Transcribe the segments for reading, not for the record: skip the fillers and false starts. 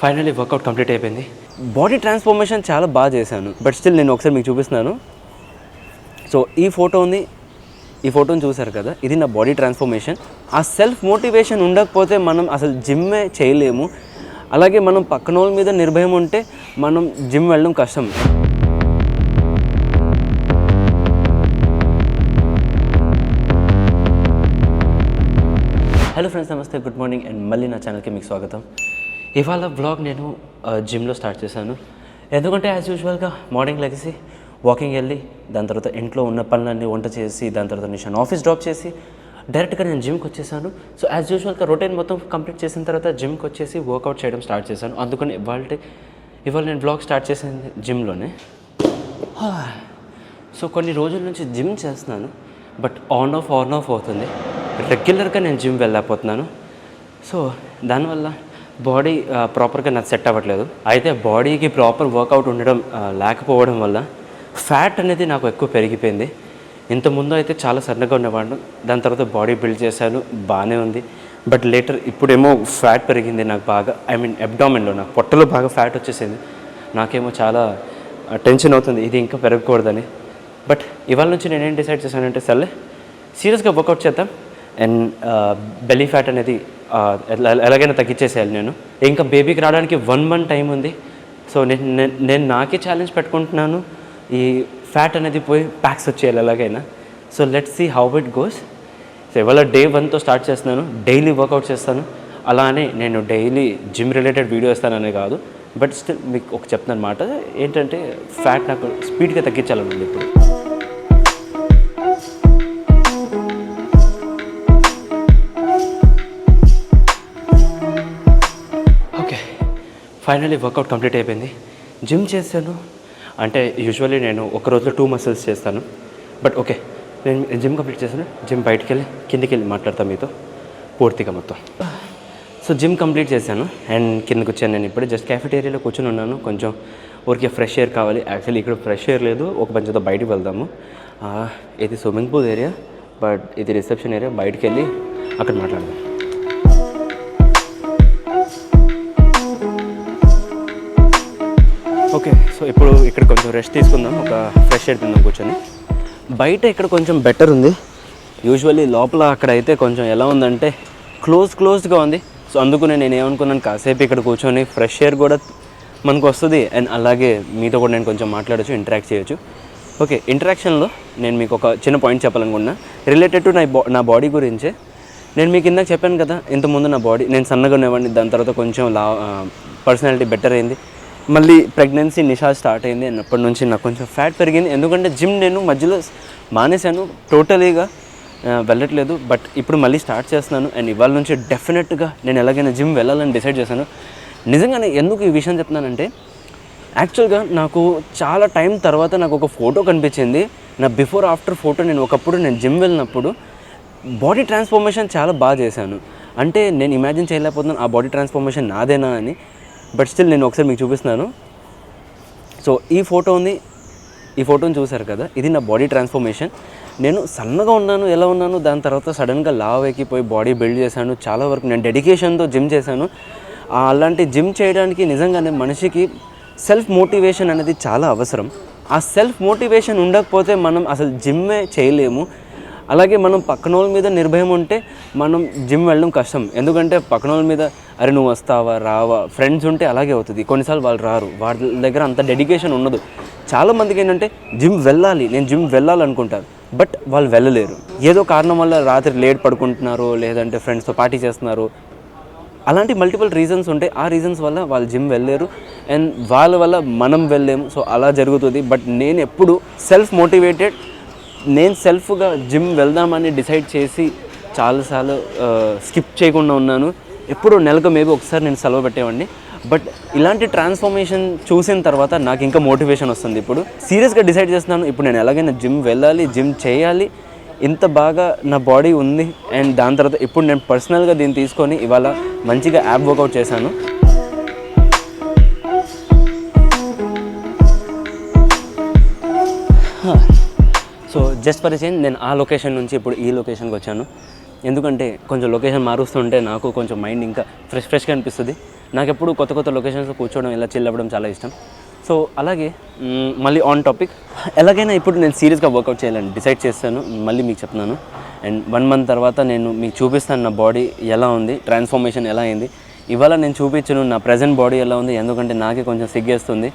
Finally work out complete అయిపోయింది. Body transformation చాలా బాగా చేశాను. బట్ స్టిల్ నేను ఒకసారి మీకు చూపిస్తున్నాను. సో ఈ ఫోటోని చూసారు కదా, ఇది నా బాడీ ట్రాన్స్ఫర్మేషన్. ఆ సెల్ఫ్ మోటివేషన్ ఉండకపోతే మనం అసలు జిమ్మే చేయలేము. అలాగే మనం పక్కన వాళ్ళ మీద నిర్భయం ఉంటే మనం జిమ్ వెళ్ళడం కష్టం. హలో ఫ్రెండ్స్, నమస్తే, గుడ్ మార్నింగ్ అండ్ మళ్ళీ నా ఛానల్కి మీకు స్వాగతం. ఇవాళ బ్లాగ్ నేను జిమ్లో స్టార్ట్ చేశాను. ఎందుకంటే యాజ్ యూజువల్గా మార్నింగ్ లెగిసి వాకింగ్ వెళ్ళి దాని తర్వాత ఇంట్లో ఉన్న పనులన్నీ వంట చేసి దాని తర్వాత నిషాన్ ఆఫీస్ డ్రాప్ చేసి డైరెక్ట్గా నేను జిమ్కి వచ్చేసాను. సో యాజ్ యూజువల్గా రొటీన్ మొత్తం కంప్లీట్ చేసిన తర్వాత జిమ్కి వచ్చేసి వర్కౌట్ చేయడం స్టార్ట్ చేశాను. అందుకని ఇవాళ నేను బ్లాగ్ స్టార్ట్ చేసింది జిమ్లోనే. సో కొన్ని రోజుల నుంచి జిమ్ చేస్తున్నాను, బట్ ఆన్ ఆఫ్ అవుతుంది. రెగ్యులర్గా నేను జిమ్ వెళ్ళకపోతున్నాను. సో దానివల్ల బాడీ ప్రాపర్గా నాకు సెట్ అవ్వట్లేదు. అయితే బాడీకి ప్రాపర్ వర్కౌట్ ఉండడం లేకపోవడం వల్ల ఫ్యాట్ అనేది నాకు ఎక్కువ పెరిగిపోయింది. ఇంతకుముందు అయితే చాలా సన్నగా ఉండేవాడు, దాని తర్వాత బాడీ బిల్డ్ చేశాను, బాగానే ఉంది. బట్ లేటర్ ఇప్పుడేమో ఫ్యాట్ పెరిగింది నాకు బాగా. అబ్డామిన్లో నాకు పొట్టలో బాగా ఫ్యాట్ వచ్చేసింది. నాకేమో చాలా టెన్షన్ అవుతుంది ఇది ఇంకా పెరగకూడదని. బట్ ఇవాళ నుంచి నేనేం డిసైడ్ చేశానంటే సర్లే సీరియస్గా వర్కౌట్ చేద్దాం అండ్ బెల్లీ ఫ్యాట్ అనేది ఎలాగైనా తగ్గించేసేయాలి. నేను ఇంకా బేబీకి రావడానికి 1 month టైం ఉంది. సో నేను నాకే ఛాలెంజ్ పెట్టుకుంటున్నాను, ఈ ఫ్యాట్ అనేది పోయి ప్యాక్స్ వచ్చేయాలి ఎలాగైనా. So let's see how it goes. So ఇవాళ Day 1తో స్టార్ట్ చేస్తున్నాను. డైలీ వర్కౌట్ చేస్తాను. అలానే నేను డైలీ జిమ్ రిలేటెడ్ వీడియో ఇస్తాననే కాదు, బట్ స్టిల్ మీకు ఒక చెప్తాను అనమాట. ఏంటంటే ఫ్యాట్ నాకు స్పీడ్గా తగ్గించాలన్నమాట ఇప్పుడు. ఫైనల్లీ వర్కౌట్ కంప్లీట్ అయిపోయింది. జిమ్ చేశాను అంటే యూజువల్లీ నేను ఒక రోజులో 2 మసిల్స్ చేస్తాను. బట్ ఓకే, నేను జిమ్ కంప్లీట్ చేశాను. జిమ్ బయటికి వెళ్ళి కిందికి వెళ్ళి మాట్లాడతాను మీతో పూర్తిగా మొత్తం. సో జిమ్ కంప్లీట్ చేశాను అండ్ కిందకి వచ్చాను. నేను ఇప్పుడు జస్ట్ క్యాఫెటేరియాలో కూర్చొని ఉన్నాను. కొంచెం ఊరికే ఫ్రెష్ ఎయిర్ కావాలి. యాక్చువల్లీ ఇక్కడ ఫ్రెష్ ఎయిర్ లేదు, ఒక పంచతో బయటికి వెళ్దాము. ఇది స్విమ్మింగ్ పూల్ ఏరియా, బట్ ఇది రిసెప్షన్ ఏరియా. బయటికి వెళ్ళి అక్కడ మాట్లాడదాం. ఓకే, సో ఇప్పుడు ఇక్కడ కొంచెం రెస్ట్ తీసుకుందాం, ఒక ఫ్రెష్ ఎయిర్ తిందాం కూర్చొని. బయట ఇక్కడ కొంచెం బెటర్ ఉంది. యూజువల్లీ లోపల అక్కడ అయితే కొంచెం ఎలా ఉందంటే క్లోజ్డ్గా ఉంది. సో అందుకనే నేను ఏమనుకున్నాను, కాసేపు ఇక్కడ కూర్చొని ఫ్రెష్ ఎయిర్ కూడా మనకు వస్తుంది అండ్ అలాగే మీతో కూడా నేను కొంచెం మాట్లాడచ్చు, ఇంటరాక్ట్ చేయొచ్చు. ఓకే, ఇంటరాక్షన్లో నేను మీకు ఒక చిన్న పాయింట్ చెప్పాలనుకున్నా రిలేటెడ్ టు నా బాడీ గురించే. నేను మీకు ఇందాక చెప్పాను కదా, ఇంతకుముందు నా బాడీ నేను సన్నగా ఉండేవాడిని, దాని తర్వాత కొంచెం పర్సనాలిటీ బెటర్ అయింది. మళ్ళీ ప్రెగ్నెన్సీ నిషా స్టార్ట్ అయింది అండ్ అప్పటి నుంచి నాకు కొంచెం ఫ్యాట్ పెరిగింది. ఎందుకంటే జిమ్ నేను మధ్యలో మానేశాను, టోటలీగా వెళ్ళట్లేదు. బట్ ఇప్పుడు మళ్ళీ స్టార్ట్ చేస్తున్నాను అండ్ ఇవాళ నుంచి డెఫినెట్గా నేను ఎలాగైనా జిమ్ వెళ్ళాలని డిసైడ్ చేశాను. నిజంగానే ఎందుకు ఈ విషయం చెప్తున్నానంటే, యాక్చువల్గా నాకు చాలా టైం తర్వాత నాకు ఒక ఫోటో కనిపించింది. నా బిఫోర్ ఆఫ్టర్ ఫోటో. నేను జిమ్ వెళ్ళినప్పుడు బాడీ ట్రాన్స్ఫర్మేషన్ చాలా బాగా చేశాను. అంటే నేను ఇమాజిన్ చేయలేకపోతున్నాను ఆ బాడీ ట్రాన్స్ఫర్మేషన్ నాదేనా అని. బట్ స్టిల్ నేను ఒకసారి మీకు చూపిస్తున్నాను. సో ఈ ఫోటోని చూసారు కదా, ఇది నా బాడీ ట్రాన్స్ఫర్మేషన్. నేను సన్నగా ఉన్నాను, ఎలా ఉన్నాను, దాని తర్వాత సడన్గా లావ్ ఎక్కిపోయి బాడీ బిల్డ్ చేశాను. చాలా వరకు నేను డెడికేషన్తో జిమ్ చేశాను. అలాంటి జిమ్ చేయడానికి నిజంగానే మనిషికి సెల్ఫ్ మోటివేషన్ అనేది చాలా అవసరం. ఆ సెల్ఫ్ మోటివేషన్ ఉండకపోతే మనం అసలు జిమ్మే చేయలేము. అలాగే మనం పక్కన వాళ్ళ మీద నిర్భయం ఉంటే మనం జిమ్ వెళ్ళడం కష్టం. ఎందుకంటే పక్కన వాళ్ళ మీద అరే నువ్వు వస్తావా రావా, ఫ్రెండ్స్ ఉంటే అలాగే అవుతుంది. కొన్నిసార్లు వాళ్ళు రారు, వాళ్ళ దగ్గర అంత డెడికేషన్ ఉండదు. చాలామందికి ఏంటంటే నేను జిమ్ వెళ్ళాలనుకుంటారు, బట్ వాళ్ళు వెళ్ళలేరు. ఏదో కారణం వల్ల రాత్రి లేట్ పడుకుంటున్నారు, లేదంటే ఫ్రెండ్స్తో పార్టీ చేస్తున్నారు. అలాంటి మల్టిపుల్ రీజన్స్ ఉంటాయి. ఆ రీజన్స్ వల్ల వాళ్ళు జిమ్ వెళ్ళలేరు అండ్ వాళ్ళ వల్ల మనం వెళ్ళలేము. సో అలా జరుగుతుంది. బట్ నేను ఎప్పుడు సెల్ఫ్ మోటివేటెడ్, నేను సెల్ఫ్గా జిమ్ వెళ్దామని డిసైడ్ చేసి చాలాసార్లు స్కిప్ చేయకుండా ఉన్నాను. ఎప్పుడు నెలకు మేబీ ఒకసారి నేను సెలవు పెట్టేవాడిని. బట్ ఇలాంటి ట్రాన్స్ఫర్మేషన్ చూసిన తర్వాత నాకు ఇంకా మోటివేషన్ వస్తుంది. ఇప్పుడు సీరియస్గా డిసైడ్ చేస్తున్నాను, ఇప్పుడు నేను ఎలాగైనా జిమ్ వెళ్ళాలి, జిమ్ చేయాలి. ఇంత బాగా నా బాడీ ఉంది అండ్ దాని తర్వాత ఇప్పుడు నేను పర్సనల్గా దీన్ని తీసుకొని ఇవాళ మంచిగా యాప్ వర్కౌట్ చేశాను. సో జస్ట్ ఫర్ చేంజ్ నేను ఆ లొకేషన్ నుంచి ఇప్పుడు ఈ లొకేషన్కి వచ్చాను. ఎందుకంటే కొంచెం లొకేషన్ మారుస్తుంటే నాకు కొంచెం మైండ్ ఇంకా ఫ్రెష్గా అనిపిస్తుంది. నాకు ఎప్పుడు కొత్త కొత్త లొకేషన్స్లో కూర్చోవడం ఇలా చిల్ అవ్వడం చాలా ఇష్టం. సో అలాగే మళ్ళీ ఆన్ టాపిక్, ఎలాగైనా ఇప్పుడు నేను సీరియస్గా వర్కౌట్ చేయాలని డిసైడ్ చేస్తాను. మళ్ళీ మీకు చెప్తున్నాను. అండ్ 1 month తర్వాత నేను మీకు చూపిస్తాను నా బాడీ ఎలా ఉంది, ట్రాన్స్ఫర్మేషన్ ఎలా అయింది. ఇవాళ నేను చూపించను నా ప్రజెంట్ బాడీ ఎలా ఉంది, ఎందుకంటే నాకే కొంచెం సిగ్గేస్తుంది.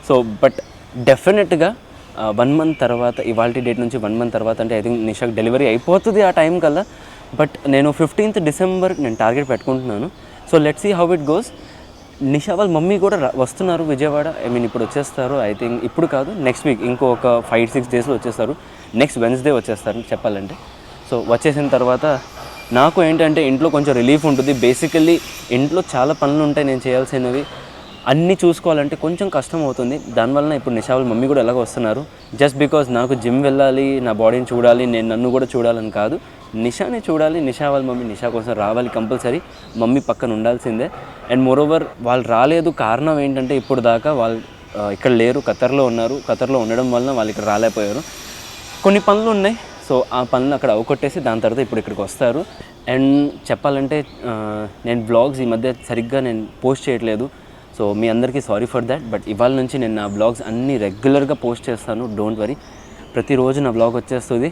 సో బట్ డెఫినెట్గా 1 month తర్వాత, ఇవాళ డేట్ నుంచి 1 month తర్వాత అంటే ఐ థింక్ నిషాకి డెలివరీ అయిపోతుంది ఆ టైం కల్లా. బట్ నేను 15th December నేను టార్గెట్ పెట్టుకుంటున్నాను. So let's see how it goes. Nisha వాళ్ళ మమ్మీ కూడా వస్తున్నారు విజయవాడ. ఐ మీన్ ఇప్పుడు వచ్చేస్తారు. ఐ థింక్ ఇప్పుడు కాదు, నెక్స్ట్ వీక్ ఇంకొక 5-6 daysలో వచ్చేస్తారు. నెక్స్ట్ Wednesday వచ్చేస్తారు చెప్పాలంటే. సో వచ్చేసిన తర్వాత నాకు ఏంటంటే ఇంట్లో కొంచెం రిలీఫ్ ఉంటుంది. బేసికల్లీ ఇంట్లో చాలా పనులు ఉంటాయి నేను చేయాల్సినవి, అన్నీ చూసుకోవాలంటే కొంచెం కష్టం అవుతుంది. దానివల్ల ఇప్పుడు నిషా వాళ్ళ మమ్మీ కూడా ఎలాగో వస్తున్నారు. జస్ట్ బికాజ్ నాకు జిమ్ వెళ్ళాలి, నా బాడీని చూడాలి, నేను నన్ను కూడా చూడాలని కాదు, నిషాని చూడాలి. నిషా వాళ్ళ మమ్మీ నిషా కోసం రావాలి కంపల్సరీ, మమ్మీ పక్కన ఉండాల్సిందే. అండ్ మోరోవర్ వాళ్ళు రాలేదు కారణం ఏంటంటే ఇప్పుడు దాకా వాళ్ళు ఇక్కడ లేరు, ఖతర్లో ఉన్నారు. ఖతర్లో ఉండడం వలన వాళ్ళు ఇక్కడ రాలేకపోయారు. కొన్ని పనులు ఉన్నాయి. సో ఆ పనులు అక్కడ అవకొట్టేసి దాని తర్వాత ఇప్పుడు ఇక్కడికి వస్తారు. అండ్ చెప్పాలంటే నేను బ్లాగ్స్ ఈ మధ్య సరిగ్గా నేను పోస్ట్ చేయట్లేదు. సో మీ అందరికీ సారీ ఫర్ దాట్. బట్ ఇవాళ నుంచి నేను నా బ్లాగ్స్ అన్నీ రెగ్యులర్గా పోస్ట్ చేస్తాను, డోంట్ వరీ. ప్రతిరోజు నా బ్లాగ్ వచ్చేస్తుంది.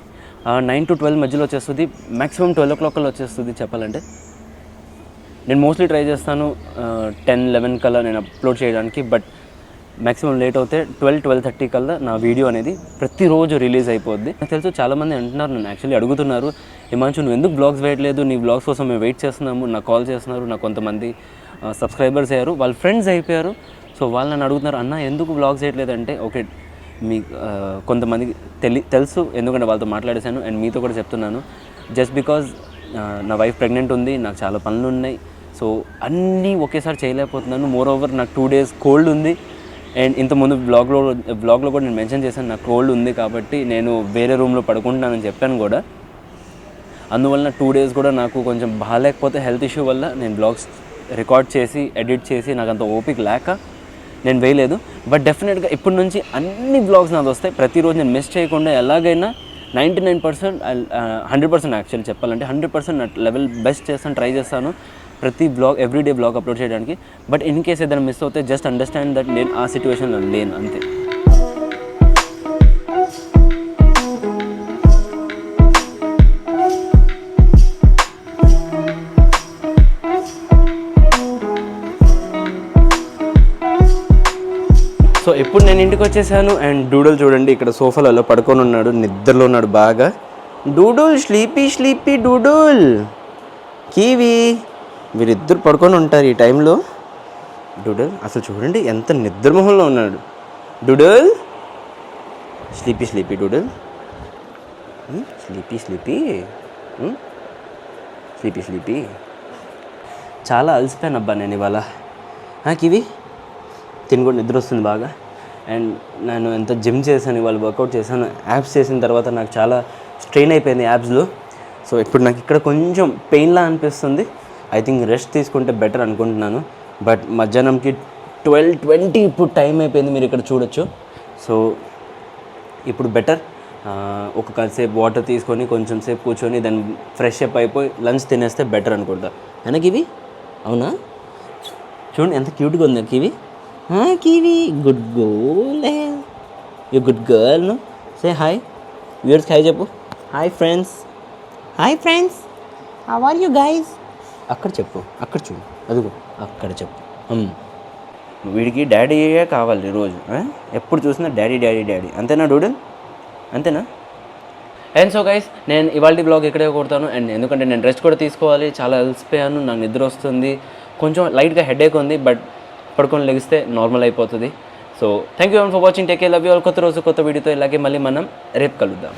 9 to 12 మధ్యలో వచ్చేస్తుంది, మ్యాక్సిమం 12 o'clock వచ్చేస్తుంది చెప్పాలంటే. నేను మోస్ట్లీ ట్రై చేస్తాను 10-11 కల్లా నేను అప్లోడ్ చేయడానికి. బట్ మ్యాక్సిమం లేట్ అవుతే 12-12:30 కల్లా నా వీడియో అనేది ప్రతిరోజు రిలీజ్ అయిపోద్ది. నాకు తెలుసు చాలామంది అంటున్నారు, నన్ను యాక్చువల్లీ అడుగుతున్నారు, హిమాంశు నువ్వు ఎందుకు బ్లాగ్స్ వేయట్లేదు, నీ బ్లాగ్స్ కోసం మేము వెయిట్ చేస్తున్నాము. నాకు కాల్ చేస్తున్నారు, నాకు కొంతమంది సబ్స్క్రైబర్స్ అయ్యారు, వాళ్ళ ఫ్రెండ్స్ అయిపోయారు. సో వాళ్ళు నన్ను అడుగుతున్నారు, అన్న ఎందుకు బ్లాగ్స్ చేయట్లేదంటే ఓకే మీ కొంతమందికి తెలుసు, ఎందుకంటే వాళ్ళతో మాట్లాడేశాను. అండ్ మీతో కూడా చెప్తున్నాను, జస్ట్ బికాజ్ నా వైఫ్ ప్రెగ్నెంట్ ఉంది, నాకు చాలా పనులు ఉన్నాయి. సో అన్నీ ఒకేసారి చేయలేకపోతున్నాను. మోర్ ఓవర్ నాకు 2 days కోల్డ్ ఉంది. అండ్ ఇంతకుముందు బ్లాగ్లో కూడా నేను మెన్షన్ చేశాను, నాకు కోల్డ్ ఉంది కాబట్టి నేను వేరే రూమ్లో పడుకుంటున్నానని చెప్పాను కూడా. అందువలన 2 days కూడా నాకు కొంచెం బాగాలేకపోతే హెల్త్ ఇష్యూ వల్ల నేను బ్లాగ్స్ రికార్డ్ చేసి ఎడిట్ చేసి నాకు అంత ఓపిక లేక నేను వేయలేదు. బట్ డెఫినెట్గా ఇప్పటి నుంచి అన్ని బ్లాగ్స్ నాది వస్తాయి. ప్రతిరోజు నేను మిస్ చేయకుండా ఎలాగైనా 99% 100% యాక్చువల్లీ చెప్పాలంటే 100% నా లెవెల్ బెస్ట్ చేస్తాను, ట్రై చేస్తాను ప్రతి బ్లాగ్ ఎవ్రీడే బ్లాగ్ అప్లోడ్ చేయడానికి. బట్ ఇన్ కేస్ ఏదైనా మిస్ అవుతే జస్ట్ అండర్స్టాండ్ దట్ నేను ఆ సిచ్యువేషన్లో లేను అంతే. సో ఇప్పుడు నేను ఇంటికి వచ్చేసాను. అండ్ డూడల్ చూడండి ఇక్కడ సోఫాలలో పడుకొని ఉన్నాడు, నిద్రలో ఉన్నాడు బాగా. డూడల్ స్లీపీ డూడల్, కీవి వీరిద్దరు పడుకొని ఉంటారు ఈ టైంలో. డూడల్ అసలు చూడండి ఎంత నిద్రమోహంలో ఉన్నాడు. Doodle sleepy doodle, sleepy. చాలా అలసిపోయాను అబ్బా నేను ఇవాళ. కివి తిని కూడా నిద్ర వస్తుంది బాగా. అండ్ నేను ఎంత జిమ్ చేశాను ఇవాళ, వర్కౌట్ చేశాను, యాప్స్ చేసిన తర్వాత నాకు చాలా స్ట్రెయిన్ అయిపోయింది యాప్స్లో. సో ఇప్పుడు నాకు ఇక్కడ కొంచెం పెయిన్లా అనిపిస్తుంది. ఐ థింక్ రెస్ట్ తీసుకుంటే బెటర్ అనుకుంటున్నాను. బట్ మధ్యాహ్నంకి 12:20 ఇప్పుడు టైం అయిపోయింది, మీరు ఇక్కడ చూడొచ్చు. సో ఇప్పుడు బెటర్. ఒక కాసేపు వాటర్ తీసుకొని కొంచెం సేపు కూర్చొని దాన్ని ఫ్రెష్ అప్ అయిపోయి లంచ్ తినేస్తే బెటర్ అనుకుంటా. వెనక్కి ఇవి అవునా, చూడండి ఎంత క్యూట్గా ఉంది Kiwi. Kiwi good girl, you good girl. No say hi వ్యూయర్స్కి హాయ్ చెప్పు. Hi friends how are you guys. అక్కడ చెప్పు, అక్కడ చూడు, అదిగో అక్కడ చెప్పు. వీడికి డాడీయే కావాలి రోజు, ఎప్పుడు చూసినా డాడీ. అంతేనా డూడల్, అంతేనా? అండ్ సో గైస్ నేను ఇవాళ బ్లాగ్ ఇక్కడే కొడతాను. అండ్ ఎందుకంటే నేను రెస్ట్ కూడా తీసుకోవాలి, చాలా అలసిపోయాను, నాకు నిద్ర వస్తుంది, కొంచెం లైట్గా హెడేక్ ఉంది. బట్ పడుకొని లెగిస్తే నార్మల్ అయిపోతుంది. So thank you for watching, take care, love you all. కొత్త రోజు కొత్త వీడియోతో ఇలాగే మళ్ళీ మనం రేపు కలుద్దాం.